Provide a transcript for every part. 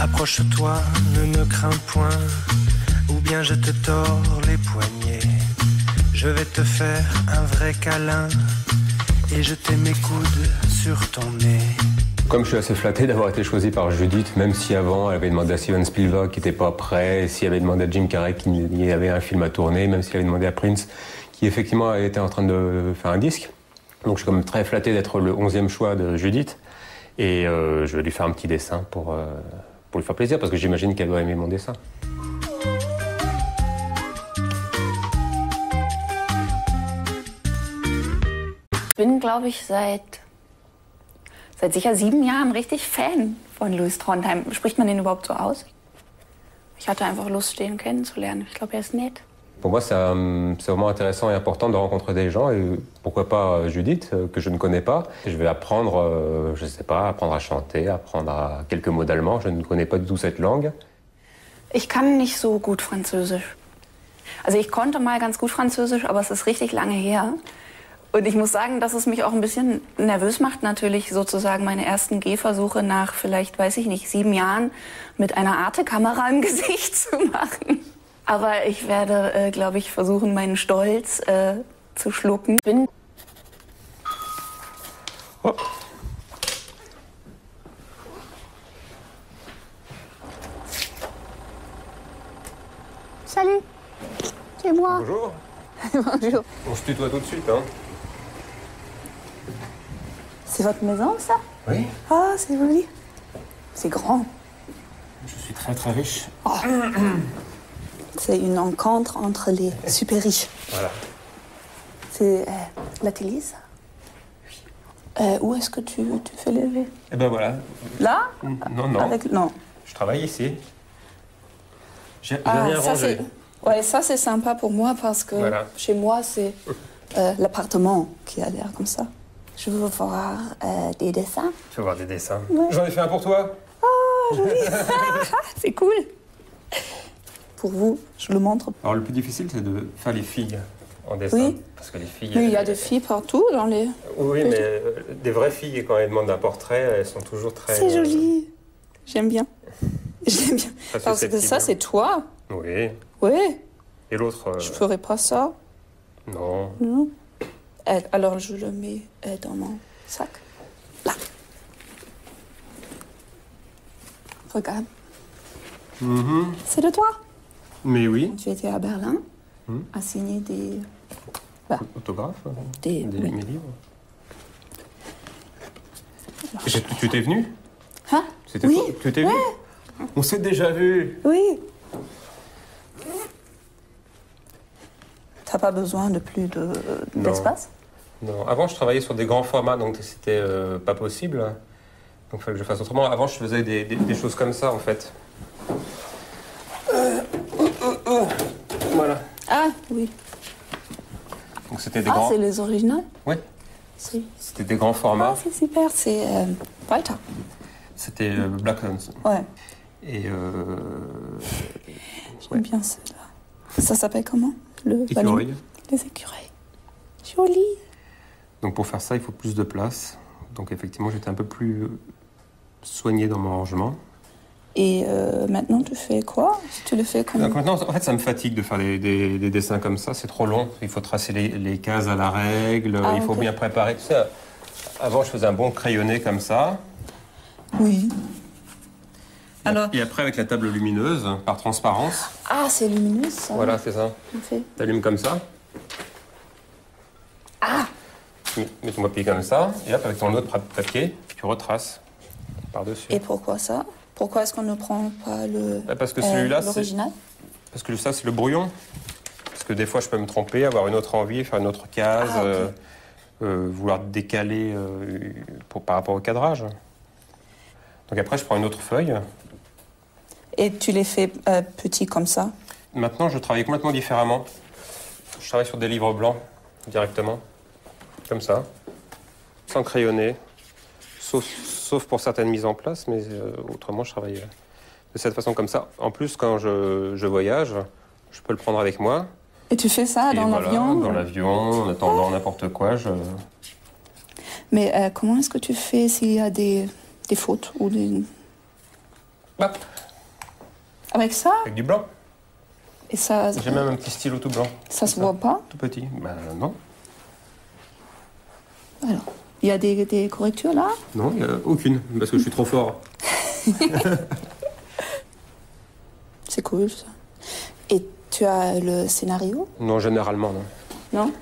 Approche-toi, ne me crains point, ou bien je te tords les poignets. Je vais te faire un vrai câlin et jeter mes coudes sur ton nez. Comme je suis assez flatté d'avoir été choisi par Judith, même si avant elle avait demandé à Steven Spielberg qui n'était pas prêt, si elle avait demandé à Jim Carrey qu'il y avait un film à tourner, même si elle avait demandé à Prince qui effectivement était en train de faire un disque. Donc je suis quand même très flatté d'être le 11e choix de Judith. Et je vais lui faire un petit dessin pour lui faire plaisir, parce que j'imagine qu'elle doit aimer mon dessin. Ich bin, glaube ich, seit sicher 7 Jahren richtig Fan von Louis Trondheim. Spricht man den überhaupt so aus? Ich hatte einfach Lust, den kennenzulernen. Ich glaube, er ist nett. Pour moi, c'est vraiment intéressant et important de rencontrer des gens, et pourquoi pas Judith, que je ne connais pas. Je vais apprendre, je sais pas, apprendre à chanter, apprendre quelques mots d'allemand. Je ne connais pas du tout cette langue. Ich kann nicht so gut Französisch. Also ich konnte mal ganz gut Französisch, aber es ist richtig lange her. Und ich muss sagen, dass es mich auch ein bisschen nervös macht, natürlich sozusagen meine ersten Gehversuche nach vielleicht, weiß ich nicht, 7 Jahren mit einer Arte-Kamera im Gesicht zu machen. Aber ich werde, glaube ich, versuchen, meinen Stolz zu schlucken. Oh. Salut, c'est moi. Bonjour. Bonjour. On se tutoie tout de suite, hein. C'est votre maison, ça? Oui. Ah, c'est joli. C'est grand. Je suis très très riche. Oh. C'est une rencontre entre les super riches. Voilà. C'est l'atelier, ça? Oui. Où est-ce que tu fais l'élever? Eh ben voilà. Là? Non, non. Non. Je travaille ici. J'ai Ah, rien ça rangé. Ouais, ça c'est sympa pour moi parce que Voilà. chez moi c'est l'appartement qui a l'air comme ça. Je veux voir des dessins. Tu vas voir des dessins. Ouais. J'en ai fait un pour toi. Oh, joli. C'est cool. Pour vous, je le montre. Alors le plus difficile, c'est de faire les filles en dessin. Oui. Parce que les filles... Mais il y a des filles partout dans les... Oui, mais des vraies filles, quand elles demandent un portrait, elles sont toujours très... C'est joli. J'aime bien. J'aime bien. Très Parce que ça, susceptibles. c'est toi. Oui. Oui. Et l'autre... Je ferais pas ça. Non. Non. Alors, je le mets dans mon sac. Là. Regarde. Mhm. C'est de toi. Mais oui. Tu étais à Berlin à signer des... Autographe, oui. mes livres. Tu t'es venu? Hein? C'était Oui. toi? Tu t'es venu? On s'est déjà vu. Oui. T'as pas besoin de plus d'espace? Non. Avant, je travaillais sur des grands formats, donc c'était pas possible. Donc il fallait que je fasse autrement. Avant, je faisais des choses comme ça, en fait. Voilà. Ah, oui. Donc c'était des Ah, grands... c'est les originaux? Oui. Si. C'était des grands formats. Ah, c'est super. C'est Walter. C'était Black Hunt. Ouais. Et J'aime bien ceux-là. Ça s'appelle comment? Écureuil. Les écureuils. Joli. Donc pour faire ça, il faut plus de place. Donc effectivement, j'étais un peu plus soigné dans mon rangement. Et maintenant, tu fais quoi? Tu le fais comme... Donc maintenant, en fait, ça me fatigue de faire des dessins comme ça. C'est trop long. Il faut tracer les cases à la règle. Il faut bien préparer tout ça. Avant, je faisais un bon crayonné comme ça. Oui. Alors... Et après, avec la table lumineuse, par transparence. Ah, c'est lumineux, ça. Voilà, c'est ça. Okay. T'allumes comme ça. Ah! Mets ton papier comme ça. Et hop, avec ton autre papier, tu retraces par-dessus. Et pourquoi ça? Pourquoi est-ce qu'on ne prend pas parce que celui-là, l'original? Parce que ça, c'est le brouillon. Parce que des fois, je peux me tromper, avoir une autre envie, faire une autre case, vouloir décaler par rapport au cadrage. Donc après, je prends une autre feuille. Et tu les fais petits comme ça? Maintenant, je travaille complètement différemment. Je travaille sur des livres blancs, directement. Comme ça. Sans crayonner. Sauf pour certaines mises en place, mais autrement, je travaille de cette façon comme ça. En plus, quand je voyage, je peux le prendre avec moi. Et tu fais ça dans l'avion? Dans l'avion, en attendant n'importe quoi. Mais comment est-ce que tu fais s'il y a des fautes ou des... Hop, Avec ça? avec du blanc. Et ça, J'ai même un petit stylo tout blanc. ça se voit pas? Tout petit. Ben non. Alors, il y a des correctures là? Non, il n'y a aucune, parce que je suis trop fort. C'est cool ça. Et tu as le scénario? Non, généralement, non. Non?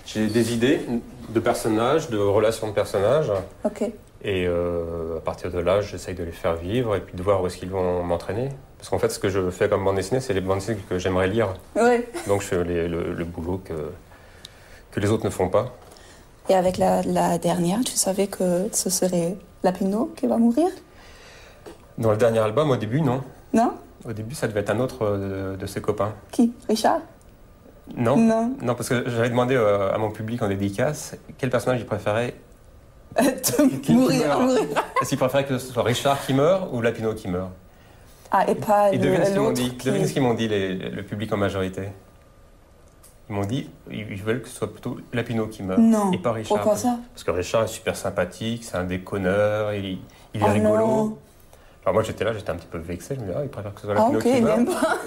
J'ai des idées de personnages, de relations de personnages. Ok. Et à partir de là, j'essaye de les faire vivre et puis de voir où est-ce qu'ils vont m'entraîner. Parce qu'en fait, ce que je fais comme bande dessinée, c'est les bandes dessinées que j'aimerais lire. Ouais. Donc je fais le boulot que les autres ne font pas. Et avec la dernière, tu savais que ce serait Lapino qui va mourir? Dans le dernier album, au début, non. Non? Au début, ça devait être un autre de ses copains. Qui? Richard? Non. Non. Non, parce que j'avais demandé à mon public en dédicace quel personnage il préférait. Mourir. Est-ce qu'il préférait que ce soit Richard qui meurt ou Lapino qui meurt? Ah, et pas Et devine ce qu'ils m'ont l'autre dit. Devine ce qu'ils m'ont dit, le public en majorité. Ils m'ont dit ils veulent que ce soit plutôt Lapino qui meurt. Non. Et pas Richard. Pourquoi ça? Parce que Richard est super sympathique, c'est un déconneur, il est Oh rigolo. non. Alors moi j'étais là, j'étais un petit peu vexé, je me disais il préfère que ce soit Ah, Lapino ok, qui meurt. même pas.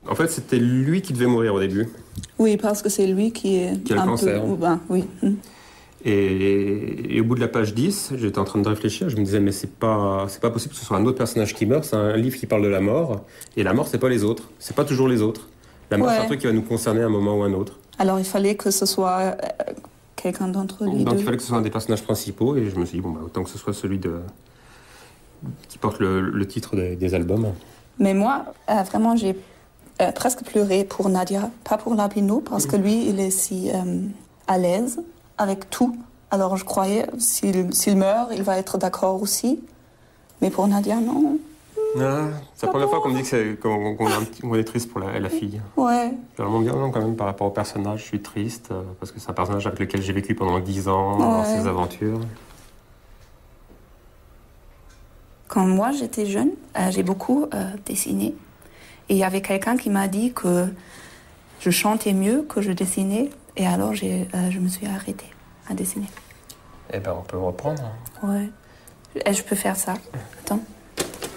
En fait, c'était lui qui devait mourir au début. Oui, parce que c'est lui qui est Qui a le un cancer. peu... Ben, oui. Et au bout de la page 10, j'étais en train de réfléchir, je me disais mais c'est pas possible que ce soit un autre personnage qui meurt, c'est un livre qui parle de la mort, et la mort c'est pas les autres, c'est pas toujours les autres. La mort c'est un truc qui va nous concerner à un moment ou un autre. Alors il fallait que ce soit quelqu'un d'entre les Donc deux. il fallait que ce soit un des personnages principaux, et je me suis dit bon bah autant que ce soit celui qui porte le titre des albums. Mais moi, vraiment, j'ai presque pleuré pour Nadia, pas pour Lapino, parce que lui, il est si à l'aise avec tout. Alors je croyais, s'il meurt, il va être d'accord aussi. Mais pour Nadia, non. Ah, c'est la première fois qu'on me dit qu'on est triste pour la fille. Ouais. J'ai vraiment bien non, quand même par rapport au personnage, je suis triste, parce que c'est un personnage avec lequel j'ai vécu pendant 10 ans, dans ses aventures. Quand moi j'étais jeune, j'ai beaucoup dessiné. Et il y avait quelqu'un qui m'a dit que je chantais mieux que je dessinais. Et alors je me suis arrêtée à dessiner. Eh ben on peut reprendre. Ouais. Et je peux faire ça. Attends.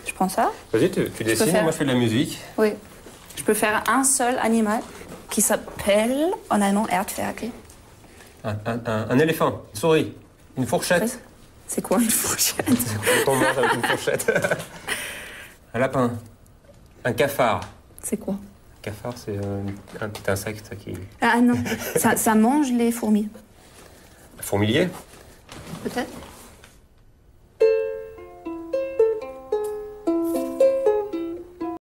Je prends ça. Vas-y, tu dessines, faire... moi je fais de la musique. Oui. Je peux faire un seul animal qui s'appelle en allemand Erdferkel. Un éléphant, une souris, une fourchette. C'est quoi une fourchette? On mange avec une fourchette. Un lapin. Un cafard. C'est quoi? Un cafard, c'est un petit insecte qui... Ah non, ça mange les fourmis. Un fourmilier. Peut-être.